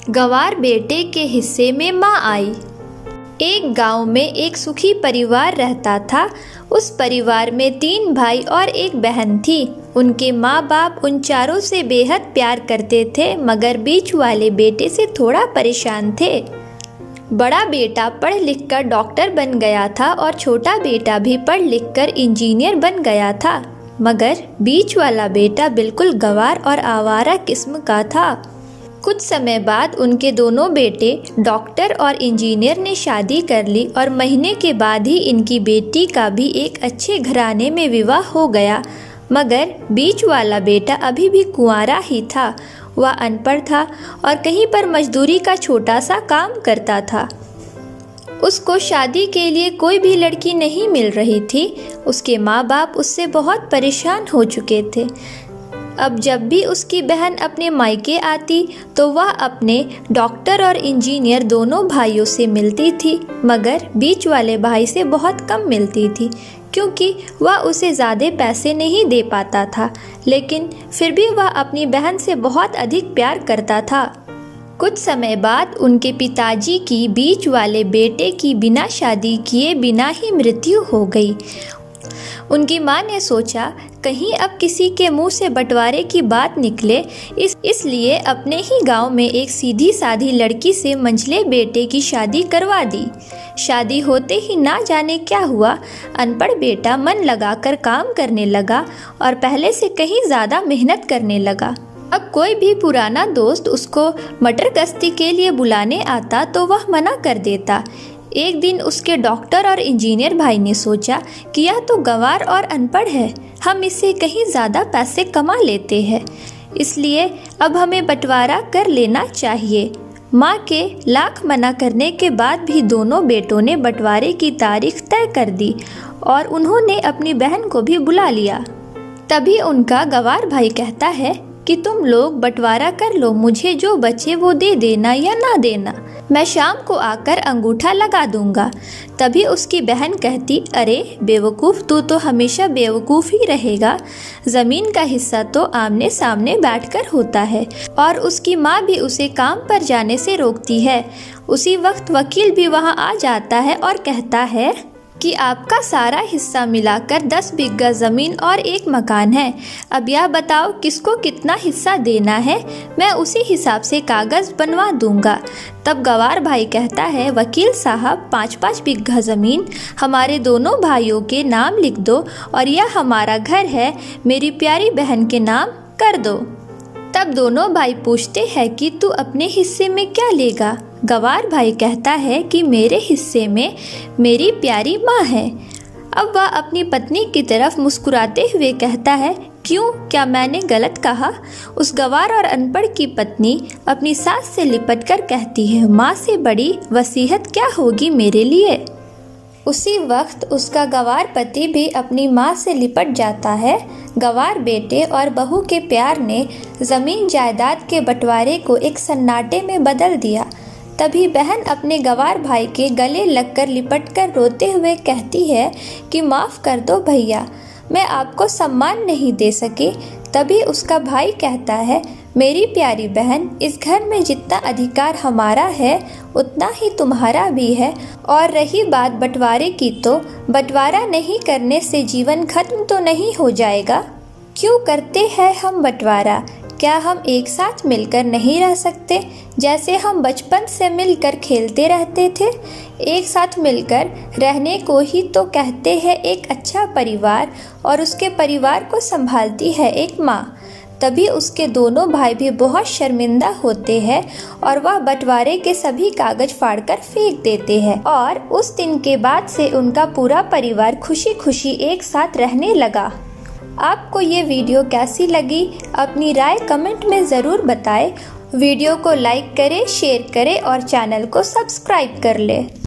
गंवार बेटे के हिस्से में माँ आई। एक गांव में एक सुखी परिवार रहता था। उस परिवार में 3 भाई और एक बहन थी। उनके माँ बाप उन चारों से बेहद प्यार करते थे, मगर बीच वाले बेटे से थोड़ा परेशान थे। बड़ा बेटा पढ़ लिख कर डॉक्टर बन गया था और छोटा बेटा भी पढ़ लिख कर इंजीनियर बन गया था, मगर बीच वाला बेटा बिल्कुल गंवार और आवारा किस्म का था। कुछ समय बाद उनके दोनों बेटे डॉक्टर और इंजीनियर ने शादी कर ली और महीने के बाद ही इनकी बेटी का भी एक अच्छे घराने में विवाह हो गया, मगर बीच वाला बेटा अभी भी कुंवारा ही था। वह अनपढ़ था और कहीं पर मजदूरी का छोटा सा काम करता था। उसको शादी के लिए कोई भी लड़की नहीं मिल रही थी। उसके माँ बाप उससे बहुत परेशान हो चुके थे। अब जब भी उसकी बहन अपने मायके आती तो वह अपने डॉक्टर और इंजीनियर दोनों भाइयों से मिलती थी, मगर बीच वाले भाई से बहुत कम मिलती थी, क्योंकि वह उसे ज़्यादा पैसे नहीं दे पाता था। लेकिन फिर भी वह अपनी बहन से बहुत अधिक प्यार करता था। कुछ समय बाद उनके पिताजी की बीच वाले बेटे की बिना शादी किए बिना ही मृत्यु हो गई। उनकी माँ ने सोचा कहीं अब किसी के मुंह से बंटवारे की बात निकले, इसलिए अपने ही गांव में एक सीधी साधी लड़की से मंझले बेटे की शादी करवा दी। शादी होते ही ना जाने क्या हुआ, अनपढ़ बेटा मन लगाकर काम करने लगा और पहले से कहीं ज़्यादा मेहनत करने लगा। अब कोई भी पुराना दोस्त उसको मटर गश्ती के लिए बुलाने आता तो वह मना कर देता। एक दिन उसके डॉक्टर और इंजीनियर भाई ने सोचा कि यह तो गंवार और अनपढ़ है, हम इससे कहीं ज़्यादा पैसे कमा लेते हैं, इसलिए अब हमें बंटवारा कर लेना चाहिए। माँ के लाख मना करने के बाद भी दोनों बेटों ने बंटवारे की तारीख तय कर दी और उन्होंने अपनी बहन को भी बुला लिया। तभी उनका गंवार भाई कहता है कि तुम लोग बंटवारा कर लो, मुझे जो बचे वो दे देना या ना देना, मैं शाम को आकर अंगूठा लगा दूंगा। तभी उसकी बहन कहती, अरे बेवकूफ़, तू तो हमेशा बेवकूफ़ ही रहेगा, ज़मीन का हिस्सा तो आमने सामने बैठकर होता है। और उसकी माँ भी उसे काम पर जाने से रोकती है। उसी वक्त वकील भी वहाँ आ जाता है और कहता है कि आपका सारा हिस्सा मिलाकर 10 बीघा ज़मीन और एक मकान है। अब यह बताओ किसको कितना हिस्सा देना है, मैं उसी हिसाब से कागज़ बनवा दूंगा। तब गंवार भाई कहता है, वकील साहब 5-5 बीघा ज़मीन हमारे दोनों भाइयों के नाम लिख दो और यह हमारा घर है, मेरी प्यारी बहन के नाम कर दो। तब दोनों भाई पूछते हैं कि तू अपने हिस्से में क्या लेगा। गंवार भाई कहता है कि मेरे हिस्से में मेरी प्यारी माँ है। अब वह अपनी पत्नी की तरफ मुस्कुराते हुए कहता है, क्यों, क्या मैंने गलत कहा? उस गंवार और अनपढ़ की पत्नी अपनी सास से लिपट कर कहती है, माँ से बड़ी वसीयत क्या होगी मेरे लिए। उसी वक्त उसका गंवार पति भी अपनी माँ से लिपट जाता है। गंवार बेटे और बहू के प्यार ने ज़मीन जायदाद के बंटवारे को एक सन्नाटे में बदल दिया। तभी बहन अपने गंवार भाई के गले लगकर लिपटकर रोते हुए कहती है कि माफ़ कर दो भैया, मैं आपको सम्मान नहीं दे सकी। तभी उसका भाई कहता है, मेरी प्यारी बहन, इस घर में जितना अधिकार हमारा है उतना ही तुम्हारा भी है। और रही बात बंटवारे की, तो बंटवारा नहीं करने से जीवन खत्म तो नहीं हो जाएगा। क्यों करते हैं हम बंटवारा? क्या हम एक साथ मिलकर नहीं रह सकते, जैसे हम बचपन से मिलकर खेलते रहते थे? एक साथ मिलकर रहने को ही तो कहते हैं एक अच्छा परिवार, और उसके परिवार को संभालती है एक माँ। तभी उसके दोनों भाई भी बहुत शर्मिंदा होते हैं और वह बंटवारे के सभी कागज फाड़कर फेंक देते हैं। और उस दिन के बाद से उनका पूरा परिवार खुशी खुशी एक साथ रहने लगा। आपको ये वीडियो कैसी लगी, अपनी राय कमेंट में ज़रूर बताएं। वीडियो को लाइक करें, शेयर करें और चैनल को सब्सक्राइब कर लें।